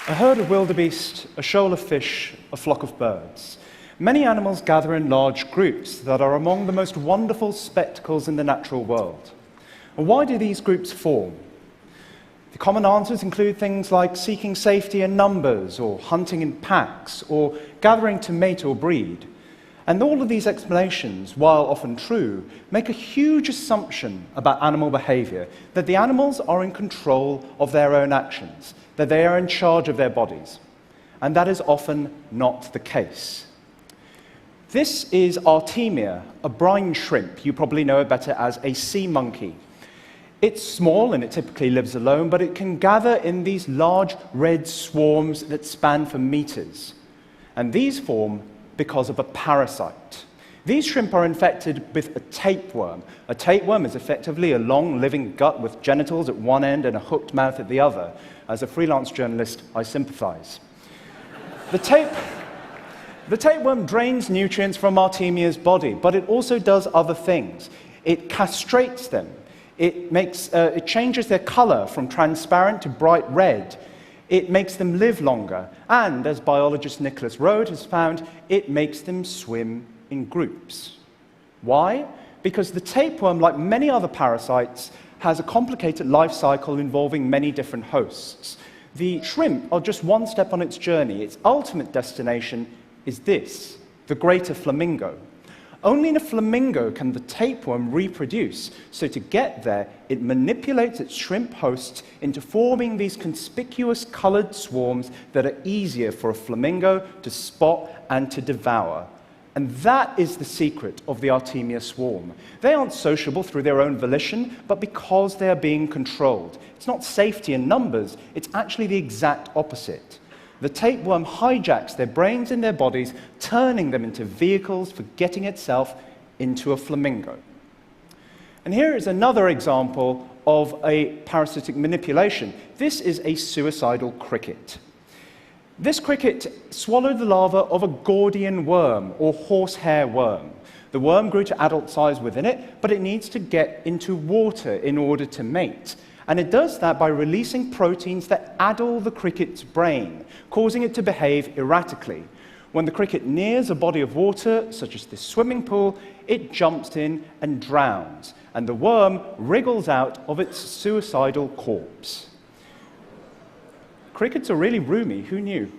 A herd of wildebeest, a shoal of fish, a flock of birds. Many animals gather in large groups that are among the most wonderful spectacles in the natural world. And why do these groups form? The common answers include things like seeking safety in numbers, or hunting in packs, or gathering to mate or breed. And all of these explanations, while often true, make a huge assumption about animal behavior, that the animals are in control of their own actions, that they are in charge of their bodies. And that is often not the case. This is Artemia, a brine shrimp. You probably know it better as a sea monkey. It's small and it typically lives alone, but it can gather in these large red swarms that span for meters. And these form because of a parasite. These shrimp are infected with a tapeworm. A tapeworm is effectively a long living gut with genitals at one end and a hooked mouth at the other. As a freelance journalist, I sympathize. The tapeworm drains nutrients from Artemia's body, but it also does other things. It castrates them. It changes their color from transparent to bright red. It makes them live longer. And, as biologist Nicholas Rode has found, it makes them swim in groups. Why? Because the tapeworm, like many other parasites, has a complicated life cycle involving many different hosts. The shrimp are just one step on its journey. Its ultimate destination is this, the greater flamingo. Only in a flamingo can the tapeworm reproduce, so to get there, it manipulates its shrimp hosts into forming these conspicuous colored swarms that are easier for a flamingo to spot and to devour. And that is the secret of the Artemia swarm. They aren't sociable through their own volition, but because they are being controlled. It's not safety in numbers, it's actually the exact opposite. The tapeworm hijacks their brains and their bodies, turning them into vehicles for getting itself into a flamingo. And here is another example of a parasitic manipulation. This is a suicidal cricket. This cricket swallowed the larva of a Gordian worm, or horsehair worm. The worm grew to adult size within it, but it needs to get into water in order to mate. And it does that by releasing proteins that addle the cricket's brain, causing it to behave erratically. When the cricket nears a body of water, such as this swimming pool, it jumps in and drowns, and the worm wriggles out of its suicidal corpse. Crickets are really roomy, who knew?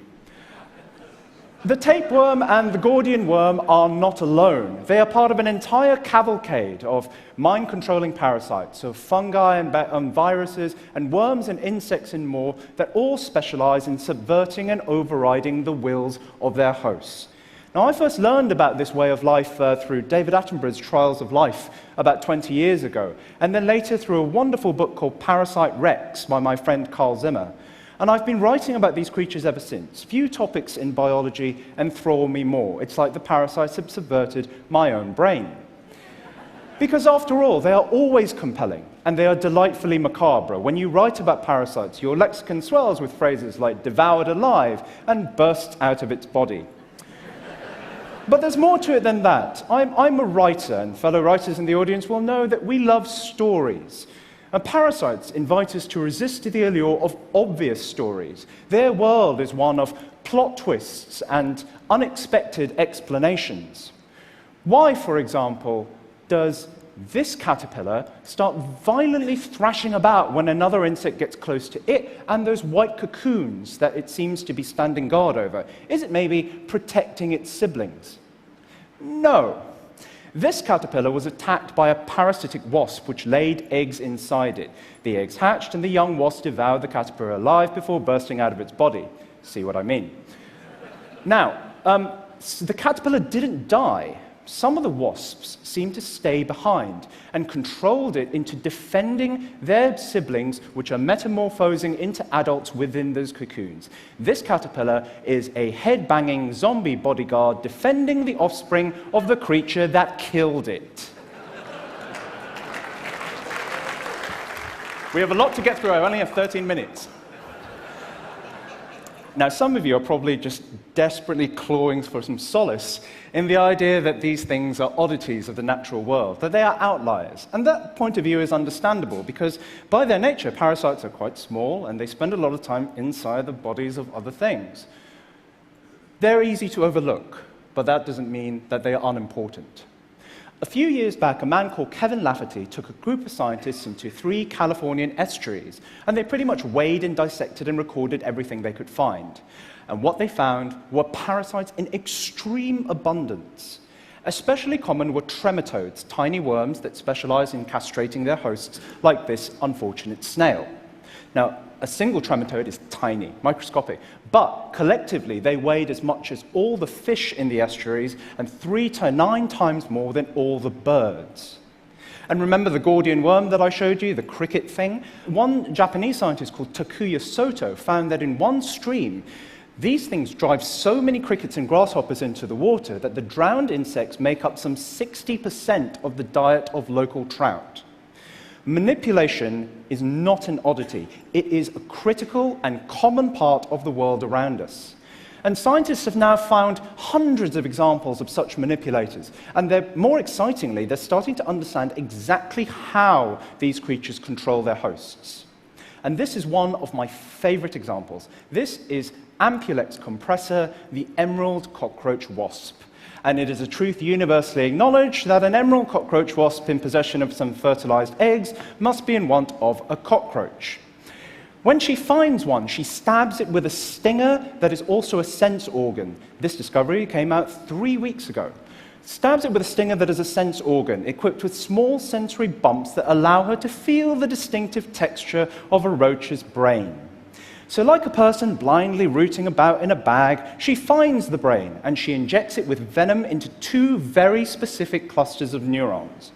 The tapeworm and the Gordian worm are not alone. They are part of an entire cavalcade of mind-controlling parasites, of fungi and viruses, and worms and insects and more, that all specialize in subverting and overriding the wills of their hosts. Now, I first learned about this way of life through David Attenborough's Trials of Life about 20 years ago, and then later through a wonderful book called Parasite Rex by my friend Carl Zimmer. And I've been writing about these creatures ever since. Few topics in biology enthrall me more. It's like the parasites have subverted my own brain. Because after all, they are always compelling, and they are delightfully macabre. When you write about parasites, your lexicon swells with phrases like devoured alive and bursts out of its body. But there's more to it than that. I'm a writer, and fellow writers in the audience will know that we love stories. And parasites invite us to resist the allure of obvious stories. Their world is one of plot twists and unexpected explanations. Why, for example, does this caterpillar start violently thrashing about when another insect gets close to it and those white cocoons that it seems to be standing guard over? Is it maybe protecting its siblings? No. This caterpillar was attacked by a parasitic wasp which laid eggs inside it. The eggs hatched and the young wasp devoured the caterpillar alive before bursting out of its body. See what I mean? Now, the caterpillar didn't die. Some of the wasps seemed to stay behind and controlled it into defending their siblings, which are metamorphosing into adults within those cocoons. This caterpillar is a head-banging zombie bodyguard defending the offspring of the creature that killed it. We have a lot to get through. I only have 13 minutes. Now, some of you are probably just desperately clawing for some solace in the idea that these things are oddities of the natural world, that they are outliers. And that point of view is understandable, because by their nature, parasites are quite small, and they spend a lot of time inside the bodies of other things. They're easy to overlook, but that doesn't mean that they are unimportant. A few years back, a man called Kevin Lafferty took a group of scientists into 3 Californian estuaries, and they pretty much weighed and dissected and recorded everything they could find. And what they found were parasites in extreme abundance. Especially common were trematodes, tiny worms that specialize in castrating their hosts, like this unfortunate snail. Now, a single trematode is tiny, microscopic, but collectively they weighed as much as all the fish in the estuaries and 3 to 9 times more than all the birds. And remember the Gordian worm that I showed you, the cricket thing? One Japanese scientist called Takuya Soto found that in one stream, these things drive so many crickets and grasshoppers into the water that the drowned insects make up some 60% of the diet of local trout. Manipulation is not an oddity. It is a critical and common part of the world around us. And scientists have now found hundreds of examples of such manipulators. And more excitingly, they're starting to understand exactly how these creatures control their hosts. And this is one of my favorite examples. This is Ampulex compressor, the emerald cockroach wasp. And it is a truth universally acknowledged that an emerald cockroach wasp in possession of some fertilized eggs must be in want of a cockroach. When she finds one, she stabs it with a stinger that is also a sense organ. This discovery came out 3 weeks ago. Stabs it with a stinger that is a sense organ, equipped with small sensory bumps that allow her to feel the distinctive texture of a roach's brain. So like a person blindly rooting about in a bag, she finds the brain, and she injects it with venom into 2 very specific clusters of neurons.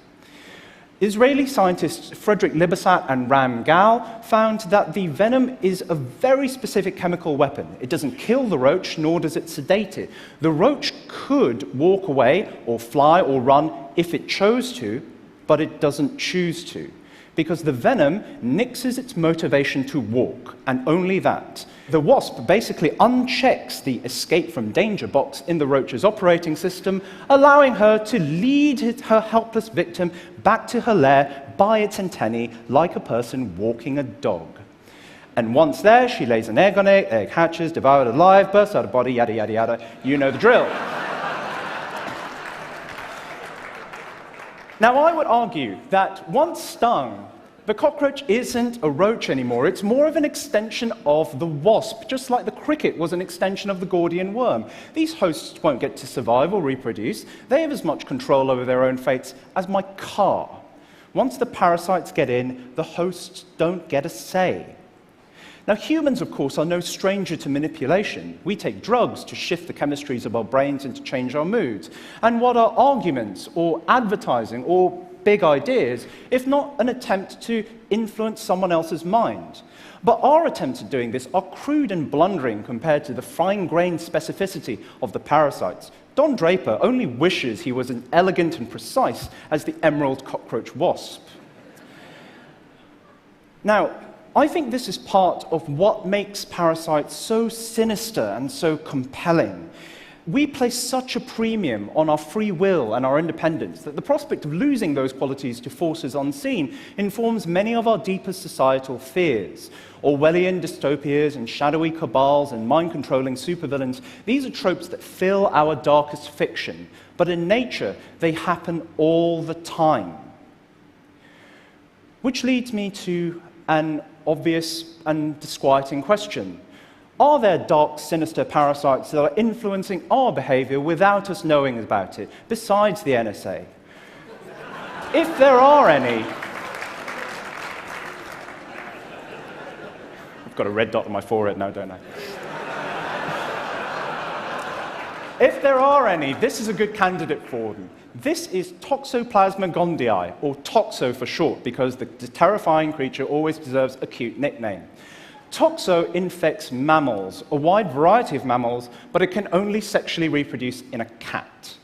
Israeli scientists Frederick Libesat and Ram Gal found that the venom is a very specific chemical weapon. It doesn't kill the roach, nor does it sedate it. The roach could walk away, or fly, or run if it chose to, but it doesn't choose to, because the venom nixes its motivation to walk, and only that. The wasp basically unchecks the escape from danger box in the roach's operating system, allowing her to lead her helpless victim back to her lair by its antennae, like a person walking a dog. And once there, she lays an egg on it, egg hatches, devoured alive, bursts out of body, yada, yada, yada. You know the drill. Now, I would argue that once stung, the cockroach isn't a roach anymore. It's more of an extension of the wasp, just like the cricket was an extension of the Gordian worm. These hosts won't get to survive or reproduce. They have as much control over their own fates as my car. Once the parasites get in, the hosts don't get a say. Now, humans, of course, are no stranger to manipulation. We take drugs to shift the chemistries of our brains and to change our moods. And what are arguments, or advertising, or big ideas, if not an attempt to influence someone else's mind? But our attempts at doing this are crude and blundering compared to the fine-grained specificity of the parasites. Don Draper only wishes he was as elegant and precise as the emerald cockroach wasp. Now, I think this is part of what makes parasites so sinister and so compelling. We place such a premium on our free will and our independence that the prospect of losing those qualities to forces unseen informs many of our deepest societal fears. Orwellian dystopias and shadowy cabals and mind-controlling supervillains, these are tropes that fill our darkest fiction. But in nature, they happen all the time. Which leads me to an obvious and disquieting question. Are there dark, sinister parasites that are influencing our behavior without us knowing about it, besides the NSA? If there are any... I've got a red dot on my forehead now, don't I? If there are any, this is a good candidate for them. This is Toxoplasma gondii, or Toxo for short, because the terrifying creature always deserves a cute nickname. Toxo infects mammals, a wide variety of mammals, but it can only sexually reproduce in a cat.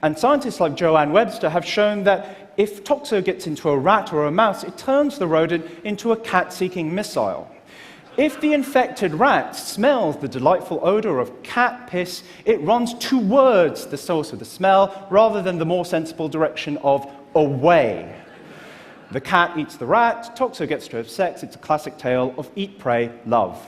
And scientists like Joanne Webster have shown that if Toxo gets into a rat or a mouse, it turns the rodent into a cat-seeking missile. If the infected rat smells the delightful odor of cat piss, it runs towards the source of the smell rather than the more sensible direction of away. The cat eats the rat, Toxo gets to have sex. It's a classic tale of eat, pray, love.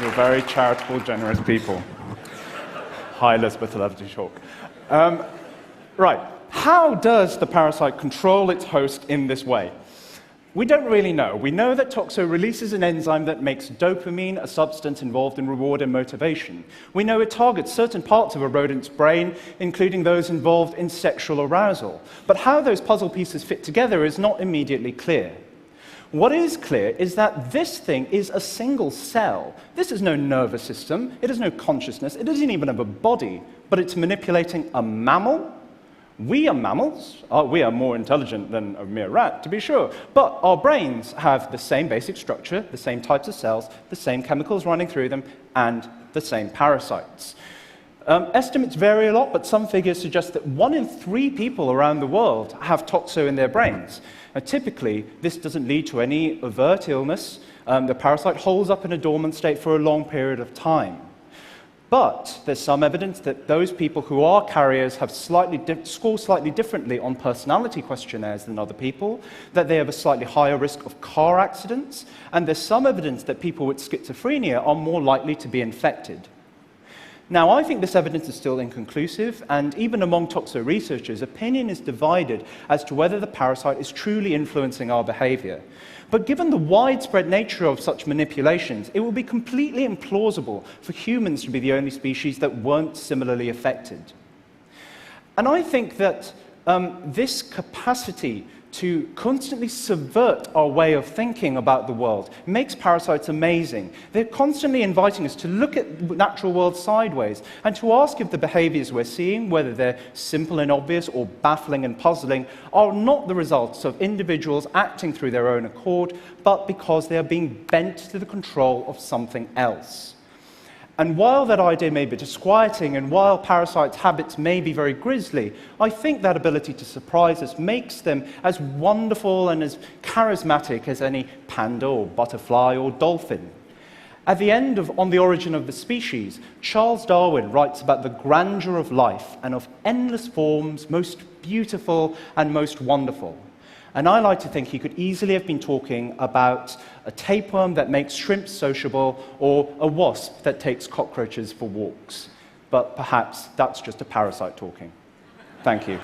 You're very charitable, generous people. Hi, Elizabeth, I love to talk. Right, how does the parasite control its host in this way? We don't really know. We know that Toxo releases an enzyme that makes dopamine, a substance involved in reward and motivation. We know it targets certain parts of a rodent's brain, including those involved in sexual arousal. But how those puzzle pieces fit together is not immediately clear. What is clear is that this thing is a single cell. This has no nervous system, it has no consciousness, it doesn't even have a body, but it's manipulating a mammal. We are mammals. We are more intelligent than a mere rat, to be sure. But our brains have the same basic structure, the same types of cells, the same chemicals running through them, and the same parasites. Estimates vary a lot, but some figures suggest that 1 in 3 people around the world have Toxo in their brains. Now, typically, this doesn't lead to any overt illness. The parasite holds up in a dormant state for a long period of time. But there's some evidence that those people who are carriers have score slightly differently on personality questionnaires than other people, that they have a slightly higher risk of car accidents, and there's some evidence that people with schizophrenia are more likely to be infected. Now, I think this evidence is still inconclusive, and even among Toxo researchers, opinion is divided as to whether the parasite is truly influencing our behavior. But given the widespread nature of such manipulations, it would be completely implausible for humans to be the only species that weren't similarly affected. And I think that this capacity to constantly subvert our way of thinking about the world makes parasites amazing. They're constantly inviting us to look at the natural world sideways and to ask if the behaviors we're seeing, whether they're simple and obvious or baffling and puzzling, are not the results of individuals acting through their own accord, but because they are being bent to the control of something else. And while that idea may be disquieting, and while parasites' habits may be very grisly, I think that ability to surprise us makes them as wonderful and as charismatic as any panda or butterfly or dolphin. At the end of On the Origin of the Species, Charles Darwin writes about the grandeur of life and of endless forms, most beautiful and most wonderful. And I like to think he could easily have been talking about a tapeworm that makes shrimps sociable or a wasp that takes cockroaches for walks. But perhaps that's just a parasite talking. Thank you.